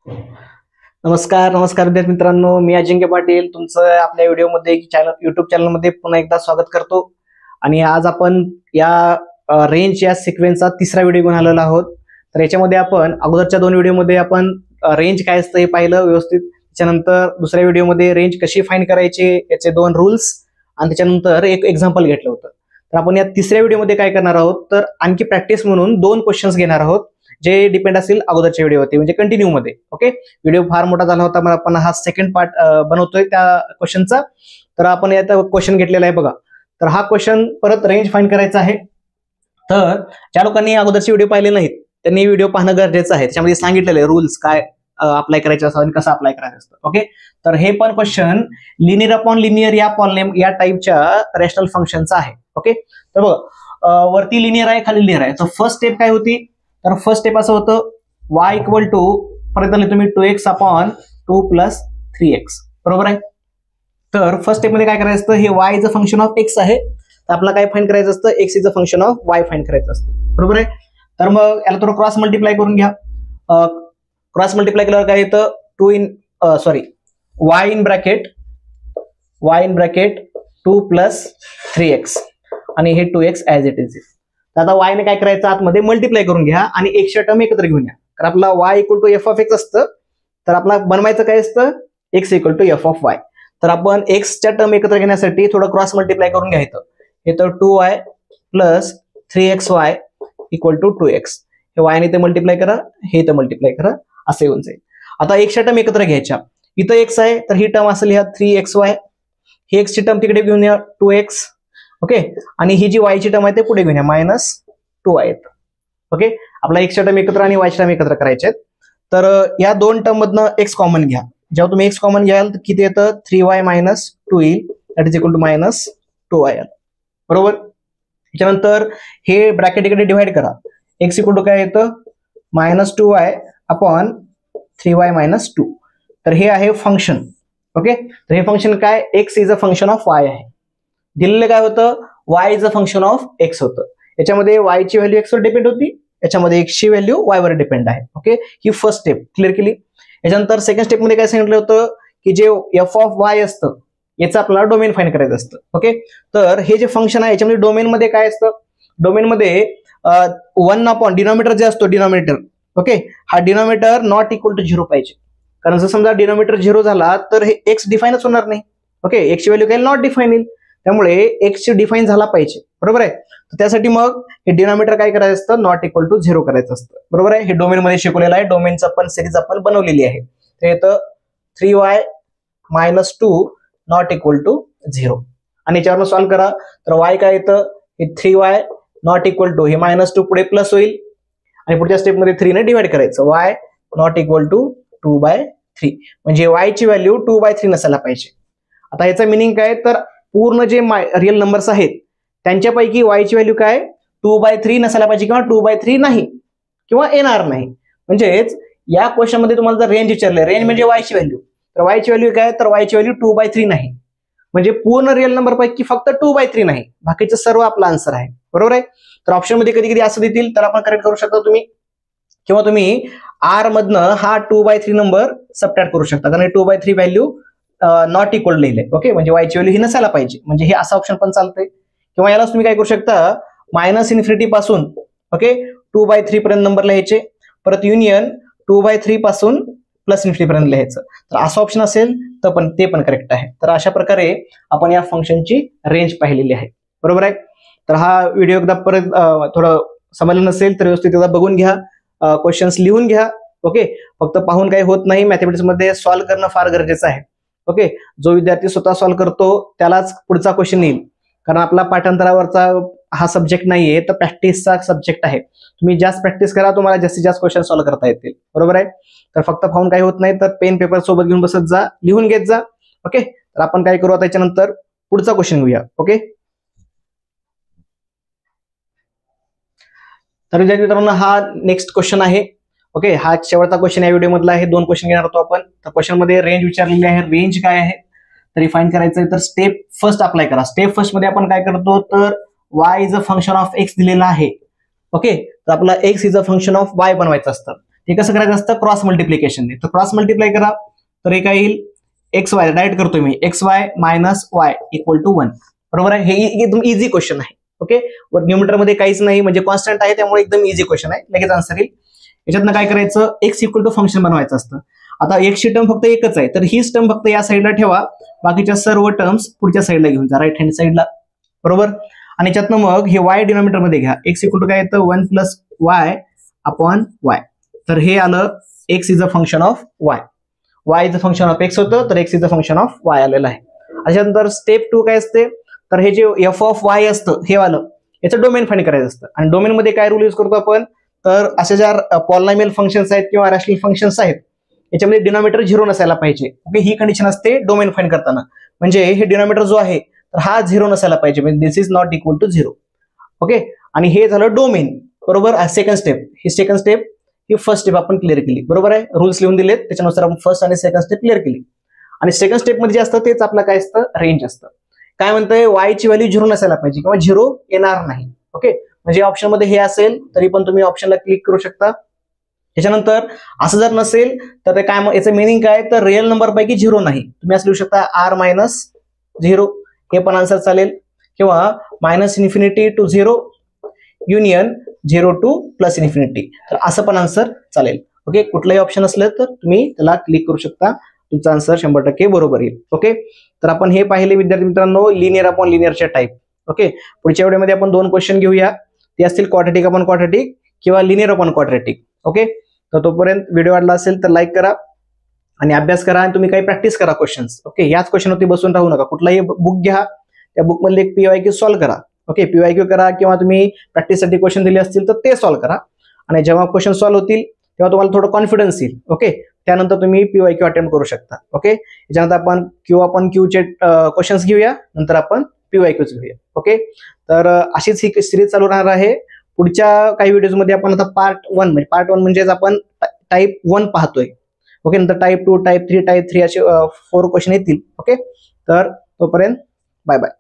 नमस्कार नमस्कार विद्यार्थी मित्रांनो, मी अजिंक्य पाटील तुमचं आपल्या व्हिडिओमध्ये युट्यूब चॅनलमध्ये पुन्हा एकदा स्वागत करतो. आणि आज आपण या रेंज या सिक्वेन्सचा तिसरा व्हिडिओ घेऊन आलेलो आहोत. तर याच्यामध्ये आपण अगोदरच्या दोन व्हिडिओमध्ये आपण रेंज काय असतं हे पाहिलं व्यवस्थित. त्याच्यानंतर दुसऱ्या व्हिडिओमध्ये रेंज कशी फाइंड करायची याचे दोन रूल्स आणि त्याच्यानंतर एक एक्झाम्पल घेतलं होतं. तर आपण या तिसऱ्या व्हिडिओमध्ये काय करणार आहोत तर आणखी प्रॅक्टिस म्हणून दोन क्वेश्चन्स घेणार आहोत जे डिपेंड असेल अगोदरच्या व्हिडिओवरती, म्हणजे कंटिन्यू मध्ये. ओके, व्हिडिओ फार मोठा झाला होता, मग आपण हा सेकंड पार्ट बनवतोय त्या क्वेश्चनचा. तर आपण याचा क्वेश्चन घेतलेला आहे बघा. तर हा क्वेश्चन परत रेंज फाइंड करायचा आहे. तर ज्या लोकांनी अगोदरचे व्हिडिओ पाहिले नाहीत त्यांनी व्हिडिओ पाहणं गरजेचं आहे. त्याच्यामध्ये सांगितलेलं आहे रूल्स काय अप्लाय करायचे असतात आणि कसं अप्लाय करायचं असतं. ओके, तर हे पण क्वेश्चन लिनियर अपॉन लिनियर या पॉलिनॉम या टाईपच्या रॅशनल फंक्शनचा आहे. ओके, तर बघा वरती लिनियर आहे खाली लिनियर आहे. तर फर्स्ट स्टेप काय होती तर फर्स्ट स्टेप असं होतं y इक्वल टू परत आले तुम्ही 2x अपॉन 2 प्लस 3x बरोबर आहे. तर फर्स्ट स्टेप मध्ये काय करायचं असतं, हे y is a function of x आहे, तर आपल्याला काय फाइंड करायचं असतं x is a function of y find करायचं असतं बरोबर आहे. तर मग याला थोडं क्रॉस मल्टिप्लाय करून घ्या. क्रॉस मल्टिप्लाय केल्यावर काय येतं y in bracket 2 plus 3x आणि हे 2x ऍज इट इज. तर आता y ने काय करायचं आतमध्ये मल्टिप्लाय करून घ्या आणि x च्या टर्म एकत्र घेऊन या. तर आपला y equal to f of x असतं, तर आपला बनवायचं काय असतं x equal to f of y. तर आपण x च्या टर्म एकत्र घेण्यासाठी थोडं क्रॉस मल्टिप्लाय करून घ्यायचं. हे तर 2y plus 3xy equal to 2x. हे y ने ते मल्टिप्लाय करा, हे तर मल्टिप्लाय करा, असं येऊन जाईल. आता x च्या टर्म एकत्र घ्यायच्या. इथं x आहे तर ही टर्म असेल ह्या 3xy, ही x ची टर्म तिकडे घेऊन या 2x. ओके, आणि ही जी y ची टर्म आहे ते पुढे घेऊन या मायनस 2y. ओके, आपला x च्या टर्म एकत्र आणि y च्या टर्म एकत्र करायचे आहेत. तर या दोन टर्म मधनं x कॉमन घ्या. जेव्हा तुम्ही x कॉमन घ्याल तर किती येतं 3y मायनस 2 येईल, that is equal to minus 2y बरोबर. त्याच्यानंतर हे ब्रॅकेट इकडे डिव्हाइड करा. x इक्वल टू काय येतं minus 2y upon 3y minus 2. तर हे आहे फंक्शन. ओके, तर हे फंक्शन काय x is a function of y आहे. दिलेलं काय होतं y is a function of x होतं. याच्यामध्ये y ची व्हॅल्यू x वर डिपेंड होती, याच्यामध्ये x ची व्हॅल्यू y वर डिपेंड आहे. ओके, ही फर्स्ट स्टेप क्लिअर केली. याच्यानंतर सेकंड स्टेप मध्ये काय सांगितलं होतं की जे f ऑफ y असतं याचं आपल्याला डोमेन फाइंड करायचं असतं. ओके, तर हे जे फंक्शन आहे याच्यामध्ये डोमेन मध्ये काय असतं, डोमेन मध्ये 1 अपॉन डिनॉमिनेटर जे असतो डिनॉमिनेटर. ओके, हा डिनॉमिनेटर नॉट इक्वल टू 0 पाहिजे, कारण जर समजा डिनॉमिनेटर 0 झाला तर हे x डिफाईनच होणार नाही. ओके, x ची व्हॅल्यू काय नॉट डिफाईन येईल, त्यामुळे x ची डिफाईन झाला पाहिजे बरोबर आहे. तर त्यासाठी मग हे डिनॉमिनेटर काय करायचं असतं नॉट इक्वल टू 0 करायचं असतं बरोबर आहे. हे डोमेन मध्ये शिकवलेलं आहे, डोमेनचं पण सिरीज आपण बनवलेली आहे. तर येतं 3y minus 2 not equal to 0 आणि याच्यावरून सॉल्व्ह करा. तर y काय येतं हे 3y नॉट इक्वल टू हे मायनस 2 पुढे प्लस होईल आणि पुढच्या स्टेपमध्ये 3 ने डिवाइड करायचं. y नॉट इक्वल टू 2/3 म्हणजे y ची व्हॅल्यू 2/3 नसायला पाहिजे. आता याचा मिनिंग काय तर पूर्ण जे रिअल नंबर्स आहेत त्यांच्यापैकी y ची व्हॅल्यू काय 2/3 नसायला पाहिजे किंवा 2/3 नाही किंवा येणार नाही. म्हणजेच या क्वेश्चन मध्ये तुम्हाला जर रेंज विचारले, रेंज म्हणजे y ची व्हॅल्यू, तर y ची व्हॅल्यू काय तर y ची व्हॅल्यू 2/3 नाही. म्हणजे पूर्ण रिअल नंबर पैकी फक्त 2/3 नाही, बाकीचं सर्व आपला आन्सर आहे बरोबर आहे. तर ऑप्शन मध्ये कधी कधी असं देतील तर आपण करेक्ट करू शकता तुम्ही, किंवा तुम्ही r मधनं हा 2/3 नंबर सबट्रॅक्ट करू शकता, कारण 2/3 व्हॅल्यू नॉट इक्वल लिहिलंय. ओके, म्हणजे y ची व्हॅल्यू ही नसायला पाहिजे, म्हणजे हे असं ऑप्शन पण चालतंय. किंवा यालाच तुम्ही काय करू शकता मायनस इन्फिनिटी पासून ओके 2/3 पर्यंत नंबर लिहायचे, परत युनियन 2/3 पासून प्लस इन्फिनिटी पर्यंत लिहायचं. तर असं ऑप्शन असेल तर पण ते पण करेक्ट आहे. तर अशा प्रकारे आपण या फंक्शनची रेंज पाहिलेली आहे बरोबर आहे. तर हा व्हिडिओ एकदा परत थोडं समजलं नसेल तर व्यवस्थित एकदा बघून घ्या, क्वेश्चन्स लिहून घ्या. ओके, फक्त पाहून काही होत नाही, मॅथमॅटिक्स मध्ये सॉल्व्ह करणं फार गरजेचं आहे. ओके, जो विद्यार्थी स्वतः सॉल्व्ह करतो त्यालाच पुढचा क्वेश्चन येईल, कारण आपला पाठांतरावरचा हा सब्जेक्ट नाहीये तर प्रॅक्टिसचा सब्जेक्ट आहे. तुम्ही जास्त प्रॅक्टिस करा, तुम्हाला जास्तीत जास्त क्वेश्चन सॉल्व्ह करता येतील बरोबर आहे. तर फक्त पाहून काही होत नाही, तर पेन पेपर सोबत घेऊन बसत जा, लिहून घेत जा. ओके, तर आपण काय करू आता त्याच्यानंतर पुढचा क्वेश्चन घेऊया. ओके, तर विद्यार्थी मित्रांनो हा नेक्स्ट क्वेश्चन आहे. ओके, हा शेवटचा क्वेश्चन या व्हिडिओ मधला आहे. 2 क्वेश्चन घेणार होतो आपण. तर क्वेश्चन मध्ये रेंज विचारलेली आहे, रेंज काय आहे तरी फाइंड करायचं आहे. तर स्टेप फर्स्ट अप्लाय करा. स्टेप फर्स्ट मध्ये आपण काय करतो तर y is a function of x दिलेला आहे. ओके, तर आपला x is a function of y बनवायचं असतं. ते कसं करायचं असतं, क्रॉस मल्टिप्लिकेशनने. तर क्रॉस मल्टिप्लाय करा, तर हे काय येईल, एक्स वाय डायरेक्ट करतोय मी, x y minus y equal to 1. बरोबर आहे, हे एकदम इझी क्वेश्चन आहे. ओके, न्यूमरेटर मध्ये काहीच नाही, म्हणजे कॉन्स्टंट आहे, त्यामुळे एकदम इझी क्वेश्चन आहे, लगेच आन्सर येईल. याच्यातनं काय करायचं, एक्स इक्वल टू फंक्शन बनवायचं असतं. आता एक्सची टर्म फक्त एकच आहे, तर हीच टर्म फक्त या साईडला ठेवा, बाकीच्या सर्व टर्म्स पुढच्या साईडला घेऊन जा, राईट हँड साईडला. बरोबर, आणि याच्यातनं मग हे वाय डिनॉमिनेटर मध्ये घ्या, एक्स इक्वल टू काय येतं, 1 प्लस वाय अपॉन वाय. तर हे आलं x is a function of Y, Y is a function of x होतं, तर x is a function of Y आलेलं आहे. त्याच्यानंतर स्टेप 2 काय असते, तर हे जे एफ ऑफ वाय असतं हे वालं, याचं डोमेन फाइंड करायचं असतं. आणि डोमेन मध्ये काय रूल यूज करतो आपण, तर अशा ज्या पॉलिनॉमियल फंक्शन्स आहेत किंवा रॅशनल फंक्शन्स आहेत, याच्यामध्ये डिनॉमिनेटर 0 नसायला पाहिजे. ओके, ही कंडिशन असते डोमेन फाइंड करताना, म्हणजे हे डिनॉमिनेटर जो आहे तर हा 0 नसायला पाहिजे, म्हणजे this is not equal to 0. Okay, आणि हे झालं डोमेन. बरोबर, सेकंड स्टेप, ही सेकंड स्टेप, ही फर्स्ट स्टेप आपण क्लिअर केली. बरोबर आहे, रूल्स लिहून दिलेत, त्याच्यानुसार आपण फर्स्ट आणि सेकंड स्टेप क्लिअर केली. आणि सेकंड स्टेप मध्ये जे असतं तेच आपलं काय असतं, रेंज असतं. काय म्हणतंय, वाय ची व्हॅल्यू 0 नसायला पाहिजे किंवा 0 येणार नाही. ओके, म्हणजे ऑप्शन मध्ये हे असेल तरी पण तुम्ही ऑप्शनला क्लिक करू शकता. त्याच्यानंतर असं जर नसेल तर ते काय, याचं मिनिंग काय, तर रिअल नंबर पैकी 0 नाही, तुम्ही असं लिहू शकता आर मायनस 0, हे पण आन्सर चालेल, किंवा minus infinity to 0 union 0 to plus infinity, तर असं पण आन्सर चालेल. ओके, कुठलाही ऑप्शन असलं तर तुम्ही त्याला क्लिक करू शकता, तुमचा आन्सर 100% बरोबर येईल. ओके, तर आपण हे पाहिले विद्यार्थी मित्रांनो, लिनियर अपॉन लिनियरच्या टाईप. ओके, पुढच्या व्हिडिओमध्ये आपण 2 क्वेश्चन घेऊया, ते असतील क्वाड्रॅटिक अपॉन क्वाड्रॅटिक किंवा लिनियर अपॉन क्वाड्रॅटिक. ओके, तर तोपर्यंत व्हिडिओ आवडला असेल तर लाईक करा आणि अभ्यास करा, आणि तुम्ही काही प्रॅक्टिस करा क्वेश्चन्स. ओके, याच क्वेश्चनवरती बसून राहू नका, कुठलाही बुक घ्या, त्या बुक मधले एक PYQ सॉल्व्ह करा. ओके, PYQ करा, किंवा तुम्ही प्रॅक्टिससाठी क्वेश्चन दिले असतील तर ते सॉल्व्ह करा, आणि जेव्हा क्वेश्चन सॉल्व्ह होतील तेव्हा तुम्हाला थोडं कॉन्फिडन्स येईल. ओके, त्यानंतर तुम्ही PYQ अटेम्प्ट करू शकता. ओके, याच्यानंतर आपण Q चे क्वेश्चन्स घेऊया, नंतर आपण PYQच घेऊया. ओके, तर अशीच ही सिरीज चालू राहणार आहे. पुढच्या काही व्हिडिओमध्ये आपण आता पार्ट 1 म्हणजे आपण टाईप 1 पाहतोय. ओके, नंतर टाईप 2, टाईप 3, टाईप 3 असे 4 क्वेश्चन येतील. ओके, तर तोपर्यंत बाय बाय.